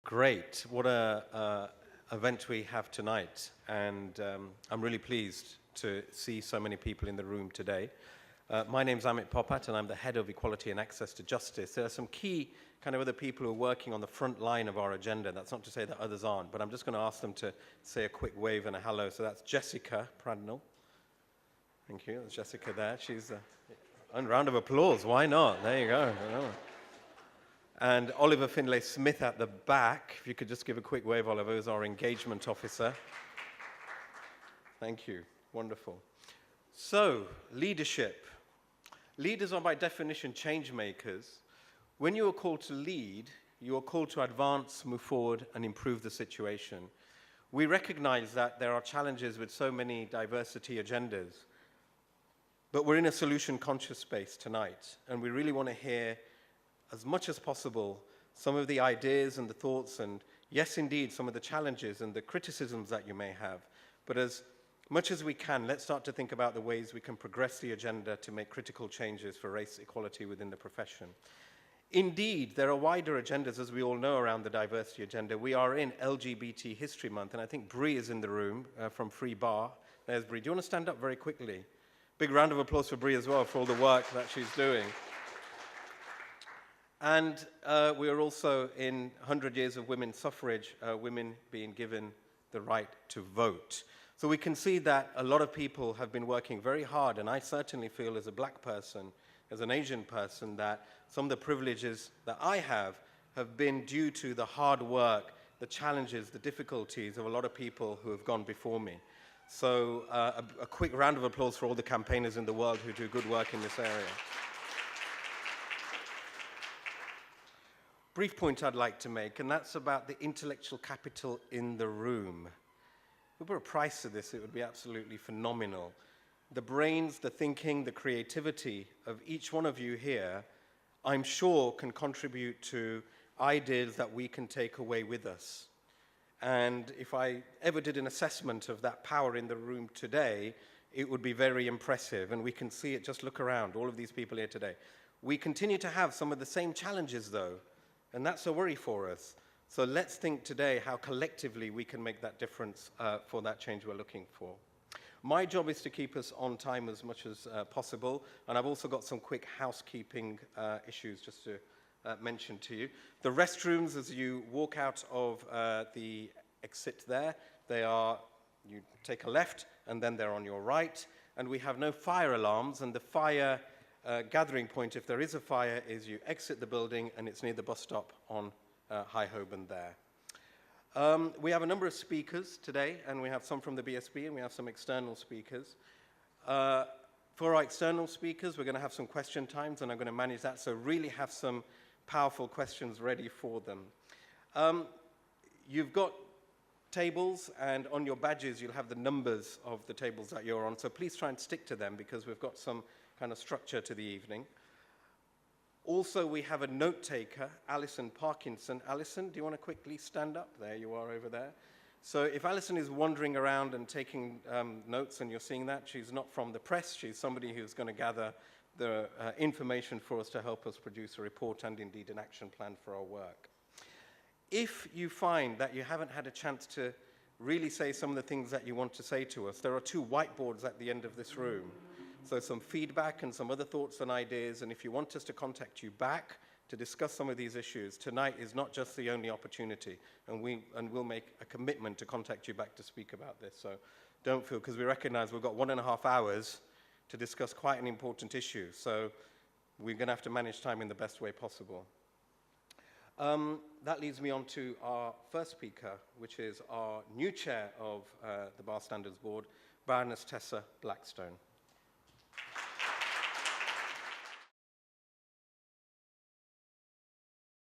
Great. What a event we have tonight. And I'm really pleased to see so many people in the room today. My name's Amit Popat, and I'm the head of Equality and Access to Justice. There are some key kind of other people who are working on the front line of our agenda. That's not to say that others aren't, but I'm just going to ask them to say a quick wave and a hello. So that's Jessica Pradnell. Thank you. That's Jessica there. She's a round of applause. Why not? There you go. And Oliver Finlay-Smith at the back. If you could just give a quick wave, Oliver, who's our engagement officer. Thank you. Wonderful. So, leadership. Leaders are by definition change makers. When you are called to lead, you are called to advance, move forward, and improve the situation. We recognize that there are challenges with so many diversity agendas, but we're in a solution-conscious space tonight, and we really want to hear as much as possible some of the ideas and the thoughts and, yes, indeed, some of the challenges and the criticisms that you may have. But as much as we can, let's start to think about the ways we can progress the agenda to make critical changes for race equality within the profession. Indeed, there are wider agendas, as we all know, around the diversity agenda. We are in LGBT History Month, and I think Bree is in the room from Free Bar. There's Bree. Do you want to stand up very quickly? Big round of applause for Bree as well for all the work that she's doing. And we are also in 100 years of women's suffrage, women being given the right to vote. So we can see that a lot of people have been working very hard, and I certainly feel as a black person, as an Asian person, that some of the privileges that I have been due to the hard work, the challenges, the difficulties of a lot of people who have gone before me. So a quick round of applause for all the campaigners in the world who do good work in this area. Brief point I'd like to make, and that's about the intellectual capital in the room. If we put a price to this, it would be absolutely phenomenal. The brains, the thinking, the creativity of each one of you here, I'm sure, can contribute to ideas that we can take away with us. And if I ever did an assessment of that power in the room today, it would be very impressive. And we can see it, just look around, all of these people here today. We continue to have some of the same challenges, though. And that's a worry for us. So let's think today how collectively we can make that difference for that change we're looking for. My job is to keep us on time as much as possible. And I've also got some quick housekeeping issues just to mention to you. The restrooms, as you walk out of the exit there, you take a left and then they're on your right. And we have no fire alarms, and the fire gathering point, if there is a fire, is you exit the building, and it's near the bus stop on High Holborn there. We have a number of speakers today, and we have some from the BSB, and we have some external speakers. For our external speakers, we're going to have some question times, and I'm going to manage that, so really have some powerful questions ready for them. You've got tables, and on your badges, you'll have the numbers of the tables that you're on, so please try and stick to them, because we've got some kind of structure to the evening. Also, we have a note taker, Alison Parkinson. Alison, do you want to quickly stand up? There you are over there. So if Alison is wandering around and taking notes and you're seeing that, she's not from the press. She's somebody who's going to gather the information for us to help us produce a report and indeed an action plan for our work. If you find that you haven't had a chance to really say some of the things that you want to say to us, there are 2 whiteboards at the end of this room. So some feedback and some other thoughts and ideas, and if you want us to contact you back to discuss some of these issues, tonight is not just the only opportunity, and we'll make a commitment to contact you back to speak about this. So don't feel, because we recognize we've got 1.5 hours to discuss quite an important issue, so we're going to have to manage time in the best way possible. That leads me on to our first speaker, which is our new chair of the Bar Standards Board, Baroness Tessa Blackstone.